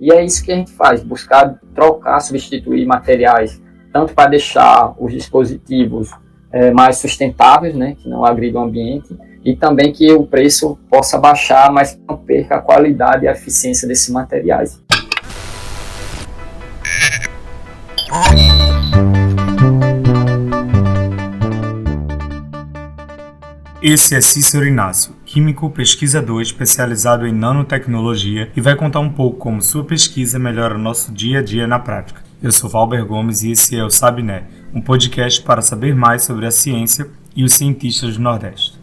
E é isso que a gente faz, buscar trocar, substituir materiais, tanto para deixar os dispositivos mais sustentáveis, né, que não agridam o ambiente, e também que o preço possa baixar, mas não perca a qualidade e a eficiência desses materiais. Esse é Cícero Inácio, químico pesquisador especializado em nanotecnologia e vai contar um pouco como sua pesquisa melhora o nosso dia a dia na prática. Eu sou Valber Gomes e esse é o Sabiné, um podcast para saber mais sobre a ciência e os cientistas do Nordeste.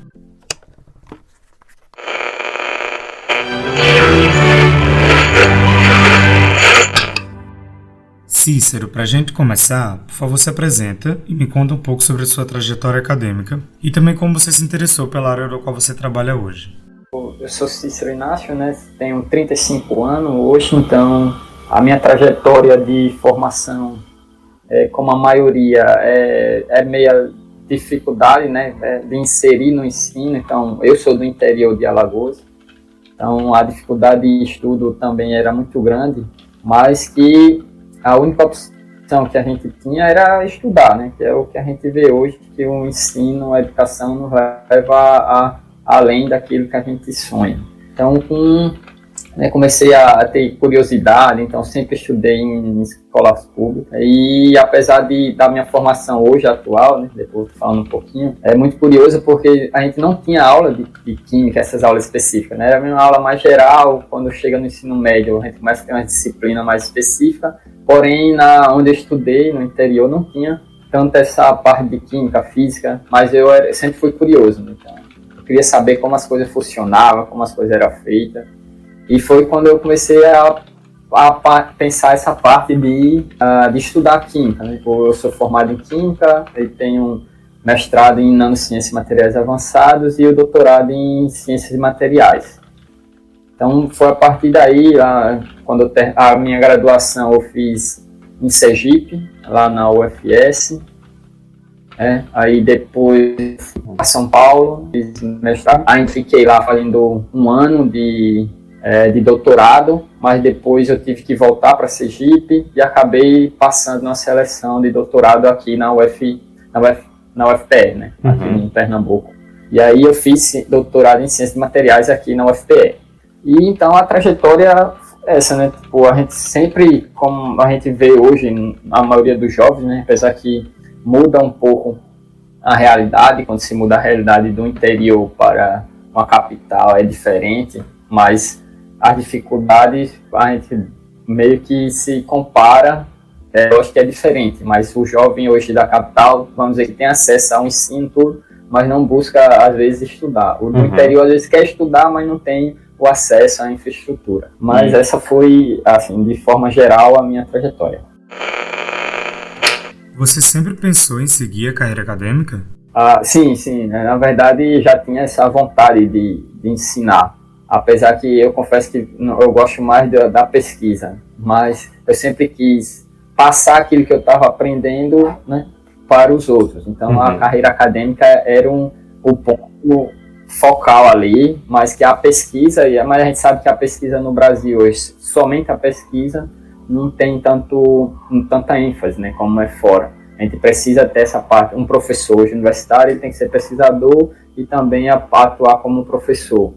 Cícero, para a gente começar, por favor, se apresenta e me conta um pouco sobre a sua trajetória acadêmica e também como você se interessou pela área da qual você trabalha hoje. Eu sou Cícero Inácio, né? Tenho 35 anos hoje, então a minha trajetória de formação, como a maioria, é meia dificuldade, né? De inserir no ensino. Então, eu sou do interior de Alagoas, então a dificuldade de estudo também era muito grande, mas que a única opção que a gente tinha era estudar, né? Que é o que a gente vê hoje, que o ensino, a educação nos leva além daquilo que a gente sonha. Então, comecei a ter curiosidade, então sempre estudei em escolas públicas e apesar da minha formação hoje atual, né, depois falando um pouquinho, é muito curioso porque a gente não tinha aula de química, essas aulas específicas, né? Era uma aula mais geral. Quando chega no ensino médio a gente começa a ter uma disciplina mais específica, porém onde eu estudei, no interior, não tinha tanto essa parte de química, física, mas eu sempre fui curioso, né? Então, eu queria saber como as coisas funcionavam, como as coisas eram feitas. E foi quando eu comecei a pensar essa parte de estudar química, né? Eu sou formado em química, eu tenho mestrado em nanociências e materiais avançados e o doutorado em ciências de materiais. Então foi a partir daí, quando a minha graduação eu fiz em Sergipe, lá na UFS, aí depois fui para São Paulo, fiz mestrado, aí fiquei lá fazendo um ano de doutorado, mas depois eu tive que voltar para Sergipe e acabei passando na seleção de doutorado aqui na UFPE, né, aqui em Pernambuco. E aí eu fiz doutorado em Ciências de Materiais aqui na UFPE. E então a trajetória é essa, né? Tipo, a gente sempre, como a gente vê hoje, a maioria dos jovens, né, apesar que muda um pouco a realidade, quando se muda a realidade do interior para uma capital é diferente, mas as dificuldades a gente meio que se compara, eu acho que é diferente, mas o jovem hoje da capital, vamos dizer que tem acesso ao ensino tudo, mas não busca às vezes estudar. O do interior às vezes quer estudar, mas não tem o acesso à infraestrutura. Mas essa foi, assim, de forma geral, a minha trajetória. Você sempre pensou em seguir a carreira acadêmica? Sim. Na verdade, já tinha essa vontade de ensinar. Apesar que eu confesso que eu gosto mais da pesquisa, mas eu sempre quis passar aquilo que eu estava aprendendo, né, para os outros. Então a carreira acadêmica era o ponto focal ali, mas que a pesquisa, mas a gente sabe que a pesquisa no Brasil hoje, somente a pesquisa, não tem tanta ênfase, né, como é fora. A gente precisa ter essa parte, um professor hoje universitário ele tem que ser pesquisador e também atuar como professor.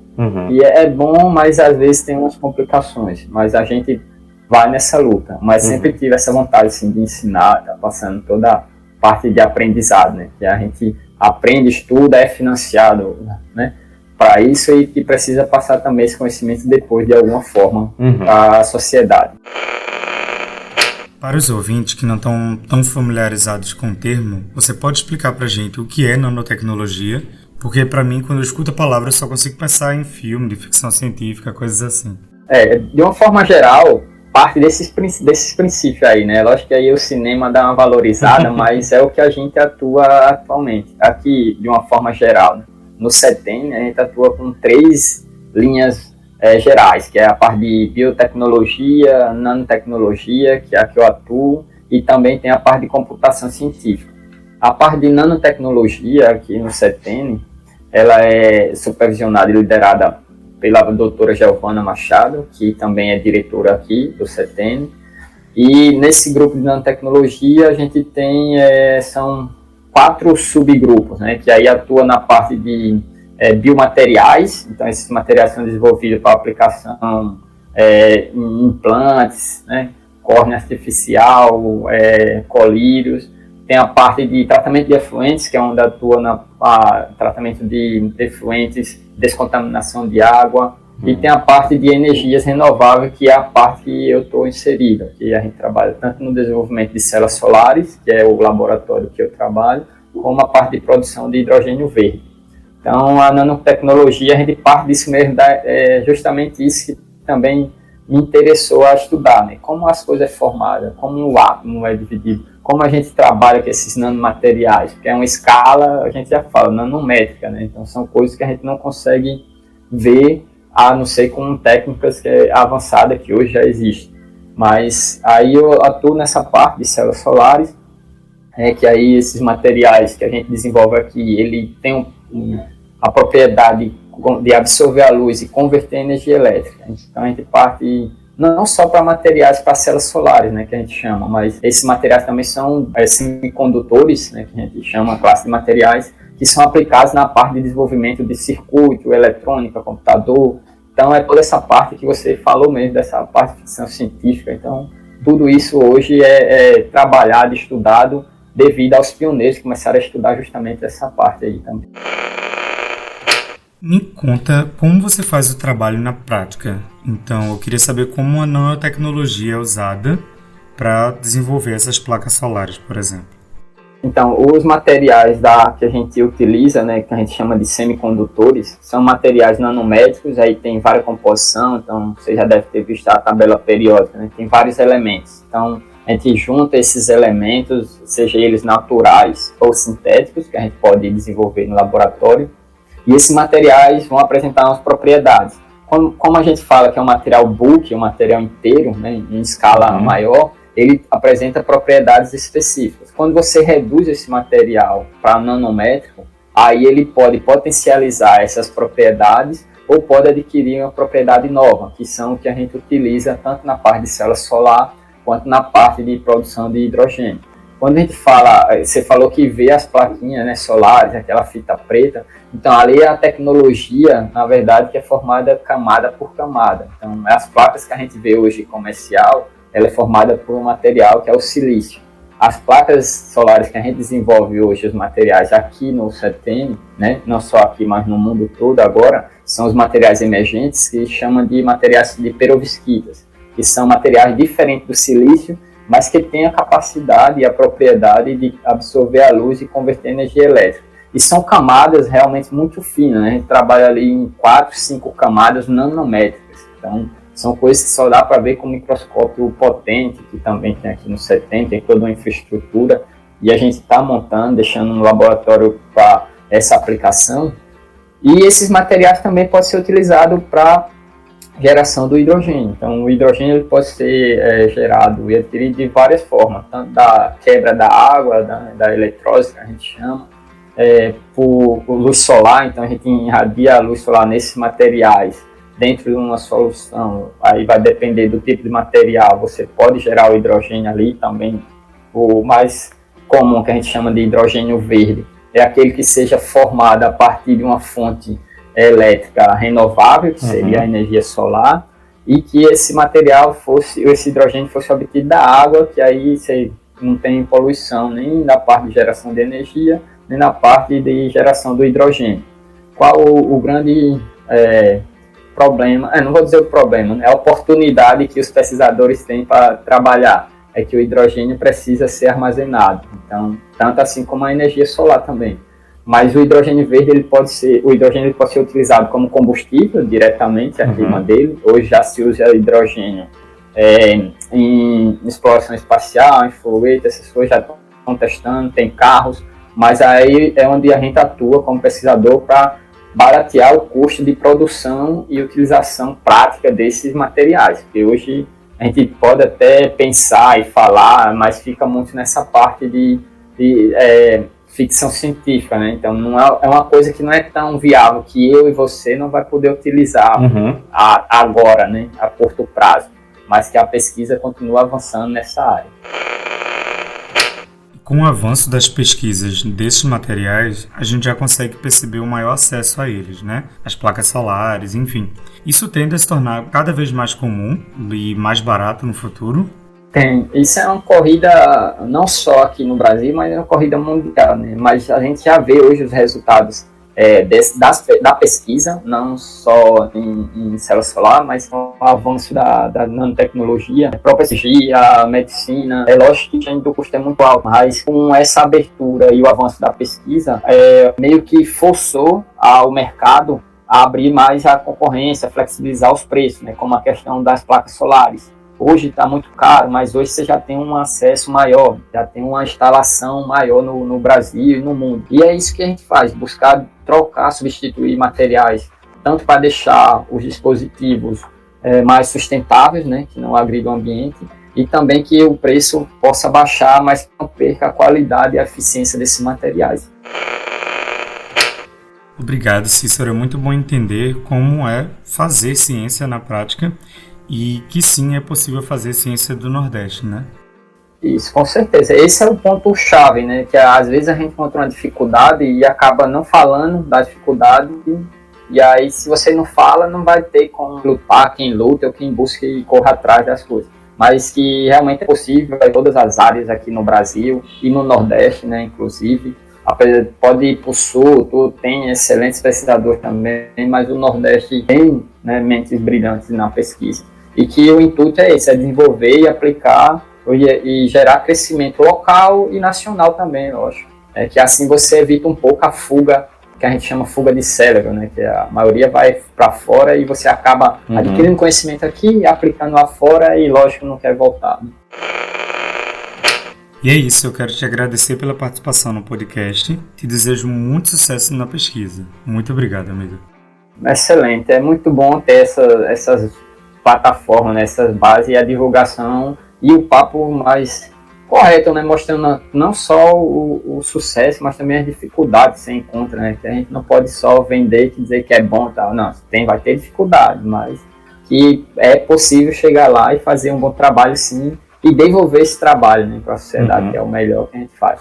E é bom, mas às vezes tem umas complicações, mas a gente vai nessa luta. Mas sempre tive essa vontade assim, de ensinar, tá passando toda a parte de aprendizado, né? Que a gente aprende, estuda, é financiado, né, para isso e que precisa passar também esse conhecimento depois de alguma forma para a sociedade. Para os ouvintes que não estão tão familiarizados com o termo, você pode explicar para a gente o que é nanotecnologia? Porque para mim, quando eu escuto a palavra, eu só consigo pensar em filme, de ficção científica, coisas assim. De uma forma geral, parte desses princípios aí, né? Lógico que aí o cinema dá uma valorizada, mas é o que a gente atua atualmente. Aqui, de uma forma geral, né? No CETEM, a gente atua com 3 linhas gerais, que é a parte de biotecnologia, nanotecnologia, que é a que eu atuo, e também tem a parte de computação científica. A parte de nanotecnologia aqui no CETEM, ela é supervisionada e liderada pela doutora Giovana Machado, que também é diretora aqui do CETENI. E nesse grupo de nanotecnologia a gente tem, são 4 subgrupos, né, que aí atua na parte de biomateriais. Então esses materiais são desenvolvidos para aplicação em implantes, né, córnea artificial, colírios. Tem a parte de tratamento de efluentes, que é onde atua no tratamento de efluentes, descontaminação de água. E tem a parte de energias renováveis, que é a parte que eu estou inserida, que a gente trabalha tanto no desenvolvimento de células solares, que é o laboratório que eu trabalho, como a parte de produção de hidrogênio verde. Então, a nanotecnologia, a gente parte disso mesmo, justamente isso que também me interessou a estudar, né? Como as coisas são formadas, como o átomo é dividido, como a gente trabalha com esses nanomateriais, porque é uma escala, a gente já fala, nanométrica, né? Então, são coisas que a gente não consegue ver, a não ser com técnicas avançadas que hoje já existem. Mas aí eu atuo nessa parte de células solares, que aí esses materiais que a gente desenvolve aqui, ele tem a propriedade de absorver a luz e converter em energia elétrica. Então a gente parte não só para materiais para células solares, né, que a gente chama, mas esses materiais também são semicondutores, né, que a gente chama a classe de materiais, que são aplicados na parte de desenvolvimento de circuito, eletrônica, computador. Então é toda essa parte que você falou mesmo, dessa parte de ficção científica. Então tudo isso hoje é trabalhado, estudado, devido aos pioneiros que começaram a estudar justamente essa parte aí também. Me conta como você faz o trabalho na prática. Então, eu queria saber como a nanotecnologia é usada para desenvolver essas placas solares, por exemplo. Então, os materiais que a gente utiliza, né, que a gente chama de semicondutores, são materiais nanométricos, aí tem várias composições, então você já deve ter visto a tabela periódica, né, tem vários elementos. Então, a gente junta esses elementos, seja eles naturais ou sintéticos, que a gente pode desenvolver no laboratório, e esses materiais vão apresentar umas propriedades. Como a gente fala que é um material bulk, um material inteiro, né, em escala maior, ele apresenta propriedades específicas. Quando você reduz esse material para nanométrico, aí ele pode potencializar essas propriedades ou pode adquirir uma propriedade nova, que são o que a gente utiliza tanto na parte de célula solar quanto na parte de produção de hidrogênio. Quando a gente fala, você falou que vê as plaquinhas, né, solares, aquela fita preta, então ali é a tecnologia, na verdade, que é formada camada por camada. Então, as placas que a gente vê hoje comercial, ela é formada por um material que é o silício. As placas solares que a gente desenvolve hoje, os materiais aqui no CETENI, né, não só aqui, mas no mundo todo agora, são os materiais emergentes que chamam de materiais de perovskitas, que são materiais diferentes do silício, mas que têm a capacidade e a propriedade de absorver a luz e converter em energia elétrica. E são camadas realmente muito finas, né? A gente trabalha ali em 4, 5 camadas nanométricas. Então, são coisas que só dá para ver com um microscópio potente, que também tem aqui no CETENI, tem toda uma infraestrutura, e a gente está montando, deixando no laboratório para essa aplicação. E esses materiais também podem ser utilizados para geração do hidrogênio. Então, o hidrogênio ele pode ser gerado e adquirido de várias formas, tanto da quebra da água, da eletrólise, que a gente chama, por luz solar. Então, a gente irradia a luz solar nesses materiais dentro de uma solução. Aí vai depender do tipo de material, você pode gerar o hidrogênio ali também. O mais comum, que a gente chama de hidrogênio verde, é aquele que seja formado a partir de uma fonte elétrica renovável, que seria a energia solar, e que esse hidrogênio fosse obtido da água, que aí você não tem poluição nem na parte de geração de energia, nem na parte de geração do hidrogênio. Qual o grande problema? Não vou dizer o problema, né? A oportunidade que os pesquisadores têm para trabalhar é que o hidrogênio precisa ser armazenado, então, tanto assim como a energia solar também. Mas o hidrogênio verde ele pode ser utilizado como combustível diretamente, a queima dele. Hoje já se usa hidrogênio em exploração espacial, em foguete, essas coisas já estão testando, tem carros, mas aí é onde a gente atua como pesquisador para baratear o custo de produção e utilização prática desses materiais, porque hoje a gente pode até pensar e falar, mas fica muito nessa parte de ficção científica, né? Então não é uma coisa que não é tão viável que eu e você não vai poder utilizar agora, né? A curto prazo, mas que a pesquisa continua avançando nessa área. Com o avanço das pesquisas desses materiais, a gente já consegue perceber o maior acesso a eles, né? As placas solares, enfim. Isso tende a se tornar cada vez mais comum e mais barato no futuro. Tem. Isso é uma corrida não só aqui no Brasil, mas é uma corrida mundial, né? Mas a gente já vê hoje os resultados da pesquisa, não só em célula solar, mas com o avanço da nanotecnologia, a própria cirurgia, a medicina. É lógico que o custo é muito alto, mas com essa abertura e o avanço da pesquisa, meio que forçou o mercado a abrir mais a concorrência, a flexibilizar os preços, né? Como a questão das placas solares. Hoje está muito caro, mas hoje você já tem um acesso maior, já tem uma instalação maior no Brasil e no mundo. E é isso que a gente faz, buscar trocar, substituir materiais, tanto para deixar os dispositivos mais sustentáveis, né, que não agridam o ambiente, e também que o preço possa baixar, mas que não perca a qualidade e a eficiência desses materiais. Obrigado, Cícero. É muito bom entender como é fazer ciência na prática e que sim, é possível fazer ciência do Nordeste, né? Isso, com certeza. Esse é o ponto-chave, né? Que às vezes a gente encontra uma dificuldade e acaba não falando da dificuldade. E aí, se você não fala, não vai ter como lutar quem luta ou quem busca e corra atrás das coisas. Mas que realmente é possível em todas as áreas aqui no Brasil e no Nordeste, né? Inclusive. Pode ir para o Sul, tu tem excelentes pesquisadores também, mas o Nordeste tem, né, mentes brilhantes na pesquisa. E que o intuito é esse, é desenvolver e aplicar e gerar crescimento local e nacional também, lógico. Que assim você evita um pouco a fuga, que a gente chama fuga de cérebro, né? Que a maioria vai para fora e você acaba adquirindo conhecimento aqui, aplicando lá fora e, lógico, não quer voltar. Né? E é isso, eu quero te agradecer pela participação no podcast. Te desejo muito sucesso na pesquisa. Muito obrigado, amigo. Excelente, é muito bom ter essas plataformas, né, essas bases e a divulgação e o papo mais correto, né, mostrando não só o sucesso, mas também as dificuldades que você encontra, né, que a gente não pode só vender e dizer que é bom, tal. Não, vai ter dificuldade, mas que é possível chegar lá e fazer um bom trabalho sim, e devolver esse trabalho, né, para a sociedade, que é o melhor que a gente faz.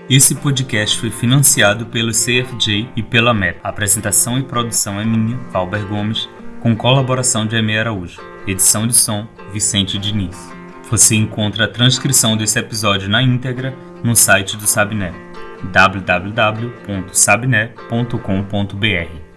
Esse podcast foi financiado pelo CFJ e pela MEP. A apresentação e produção é minha, Valber Gomes, com colaboração de Aimee Araújo. Edição de som, Vicente Diniz. Você encontra a transcrição desse episódio na íntegra no site do Sabine, www.sabine.com.br.